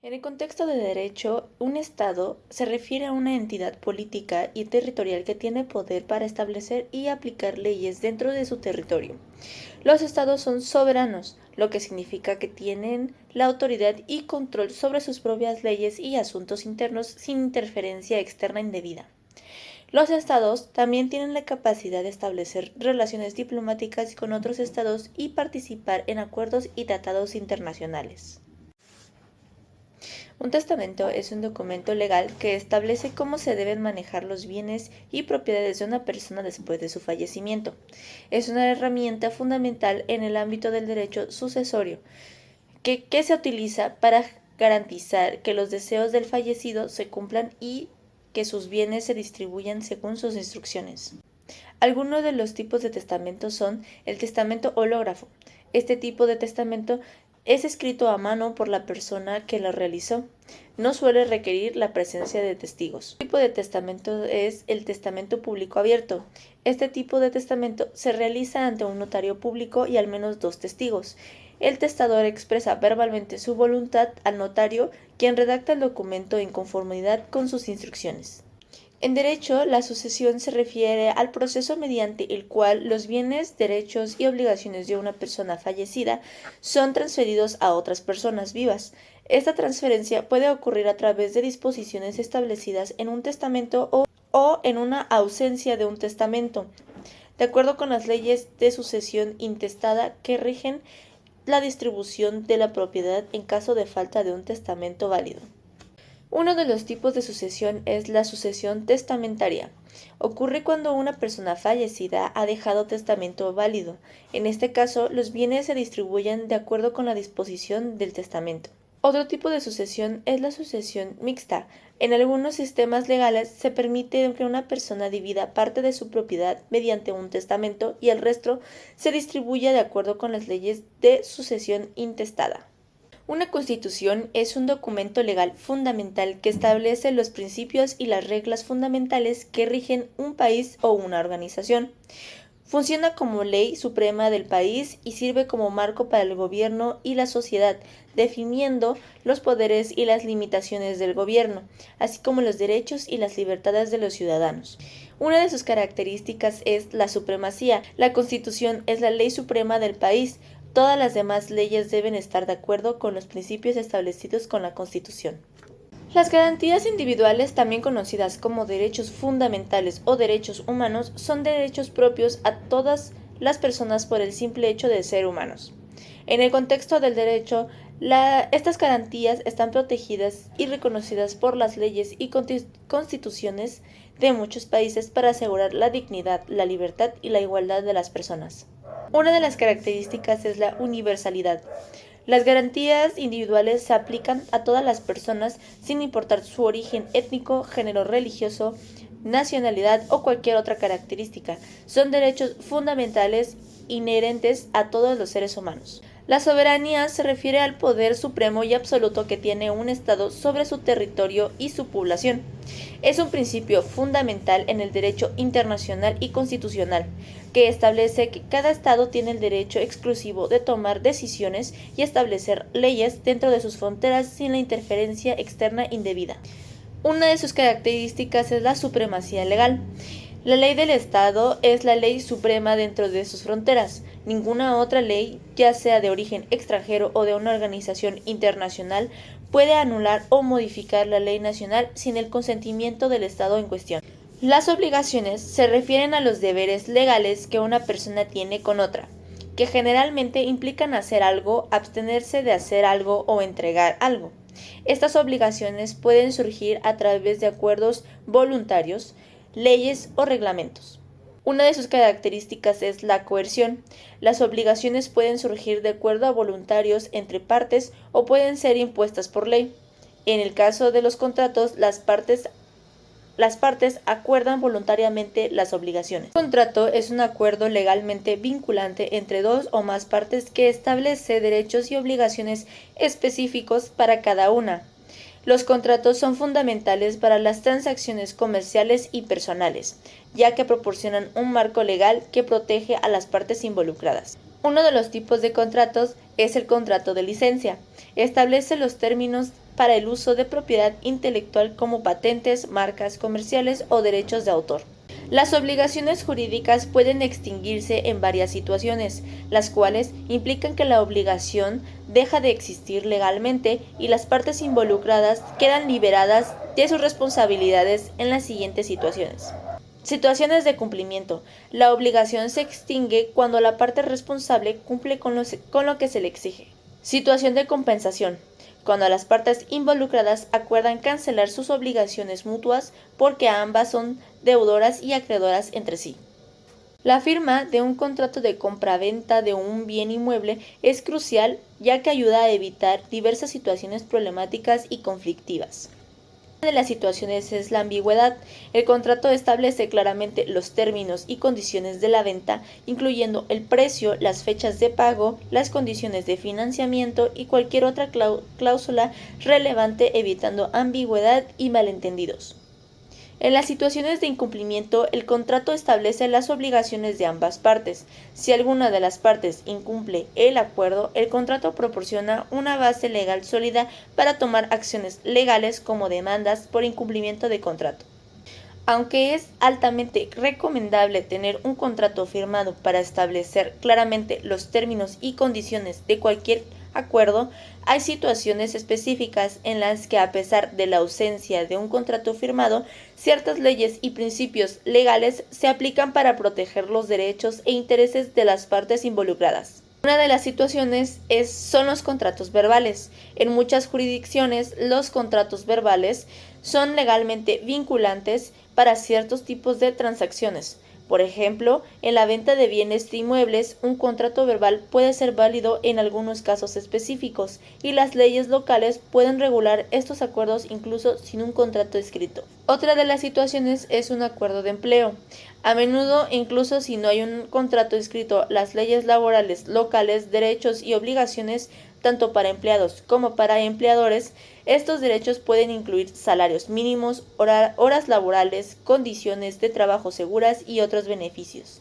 En el contexto de derecho, un Estado se refiere a una entidad política y territorial que tiene poder para establecer y aplicar leyes dentro de su territorio. Los Estados son soberanos, lo que significa que tienen la autoridad y control sobre sus propias leyes y asuntos internos sin interferencia externa indebida. Los Estados también tienen la capacidad de establecer relaciones diplomáticas con otros Estados y participar en acuerdos y tratados internacionales. Un testamento es un documento legal que establece cómo se deben manejar los bienes y propiedades de una persona después de su fallecimiento. Es una herramienta fundamental en el ámbito del derecho sucesorio, que se utiliza para garantizar que los deseos del fallecido se cumplan y que sus bienes se distribuyan según sus instrucciones. Algunos de los tipos de testamento son el testamento hológrafo. Este tipo de testamento es escrito a mano por la persona que lo realizó. No suele requerir la presencia de testigos. El tipo de testamento es el testamento público abierto. Este tipo de testamento se realiza ante un notario público y al menos 2 testigos. El testador expresa verbalmente su voluntad al notario, quien redacta el documento en conformidad con sus instrucciones. En derecho, la sucesión se refiere al proceso mediante el cual los bienes, derechos y obligaciones de una persona fallecida son transferidos a otras personas vivas. Esta transferencia puede ocurrir a través de disposiciones establecidas en un testamento o en una ausencia de un testamento, de acuerdo con las leyes de sucesión intestada que rigen la distribución de la propiedad en caso de falta de un testamento válido. Uno de los tipos de sucesión es la sucesión testamentaria. Ocurre cuando una persona fallecida ha dejado testamento válido. En este caso, los bienes se distribuyen de acuerdo con la disposición del testamento. Otro tipo de sucesión es la sucesión mixta. En algunos sistemas legales se permite que una persona divida parte de su propiedad mediante un testamento y el resto se distribuya de acuerdo con las leyes de sucesión intestada. Una constitución es un documento legal fundamental que establece los principios y las reglas fundamentales que rigen un país o una organización. Funciona como ley suprema del país y sirve como marco para el gobierno y la sociedad, definiendo los poderes y las limitaciones del gobierno, así como los derechos y las libertades de los ciudadanos. Una de sus características es la supremacía. La Constitución es la ley suprema del país. Todas las demás leyes deben estar de acuerdo con los principios establecidos con la Constitución. Las garantías individuales, también conocidas como derechos fundamentales o derechos humanos, son derechos propios a todas las personas por el simple hecho de ser humanos. En el contexto del derecho, estas garantías están protegidas y reconocidas por las leyes y constituciones de muchos países para asegurar la dignidad, la libertad y la igualdad de las personas. Una de las características es la universalidad. Las garantías individuales se aplican a todas las personas sin importar su origen étnico, género religioso, nacionalidad o cualquier otra característica. Son derechos fundamentales inherentes a todos los seres humanos. La soberanía se refiere al poder supremo y absoluto que tiene un Estado sobre su territorio y su población. Es un principio fundamental en el derecho internacional y constitucional, que establece que cada Estado tiene el derecho exclusivo de tomar decisiones y establecer leyes dentro de sus fronteras sin la interferencia externa indebida. Una de sus características es la supremacía legal. La ley del Estado es la ley suprema dentro de sus fronteras. Ninguna otra ley, ya sea de origen extranjero o de una organización internacional, puede anular o modificar la ley nacional sin el consentimiento del Estado en cuestión. Las obligaciones se refieren a los deberes legales que una persona tiene con otra, que generalmente implican hacer algo, abstenerse de hacer algo o entregar algo. Estas obligaciones pueden surgir a través de acuerdos voluntarios, leyes o reglamentos. Una de sus características es la coerción. Las obligaciones pueden surgir de acuerdo a voluntarios entre partes o pueden ser impuestas por ley. En el caso de los contratos, las partes acuerdan voluntariamente las obligaciones. Un contrato es un acuerdo legalmente vinculante entre 2 o más partes que establece derechos y obligaciones específicos para cada una. Los contratos son fundamentales para las transacciones comerciales y personales, ya que proporcionan un marco legal que protege a las partes involucradas. Uno de los tipos de contratos es el contrato de licencia. Establece los términos para el uso de propiedad intelectual como patentes, marcas comerciales o derechos de autor. Las obligaciones jurídicas pueden extinguirse en varias situaciones, las cuales implican que la obligación deja de existir legalmente y las partes involucradas quedan liberadas de sus responsabilidades en las siguientes situaciones. Situaciones de cumplimiento. La obligación se extingue cuando la parte responsable cumple con lo que se le exige. Situación de compensación. Cuando las partes involucradas acuerdan cancelar sus obligaciones mutuas porque ambas son deudoras y acreedoras entre sí. La firma de un contrato de compraventa de un bien inmueble es crucial ya que ayuda a evitar diversas situaciones problemáticas y conflictivas. Una de las situaciones es la ambigüedad. El contrato establece claramente los términos y condiciones de la venta, incluyendo el precio, las fechas de pago, las condiciones de financiamiento y cualquier otra cláusula relevante, evitando ambigüedad y malentendidos. En las situaciones de incumplimiento, el contrato establece las obligaciones de ambas partes. Si alguna de las partes incumple el acuerdo, el contrato proporciona una base legal sólida para tomar acciones legales como demandas por incumplimiento de contrato. Aunque es altamente recomendable tener un contrato firmado para establecer claramente los términos y condiciones de cualquier acuerdo, hay situaciones específicas en las que, a pesar de la ausencia de un contrato firmado, ciertas leyes y principios legales se aplican para proteger los derechos e intereses de las partes involucradas. Una de las situaciones son los contratos verbales. En muchas jurisdicciones, los contratos verbales son legalmente vinculantes para ciertos tipos de transacciones. Por ejemplo, en la venta de bienes de inmuebles, un contrato verbal puede ser válido en algunos casos específicos, y las leyes locales pueden regular estos acuerdos incluso sin un contrato escrito. Otra de las situaciones es un acuerdo de empleo. A menudo, incluso si no hay un contrato escrito, las leyes laborales locales, derechos y obligaciones tanto para empleados como para empleadores. Estos derechos pueden incluir salarios mínimos, horas laborales, condiciones de trabajo seguras y otros beneficios.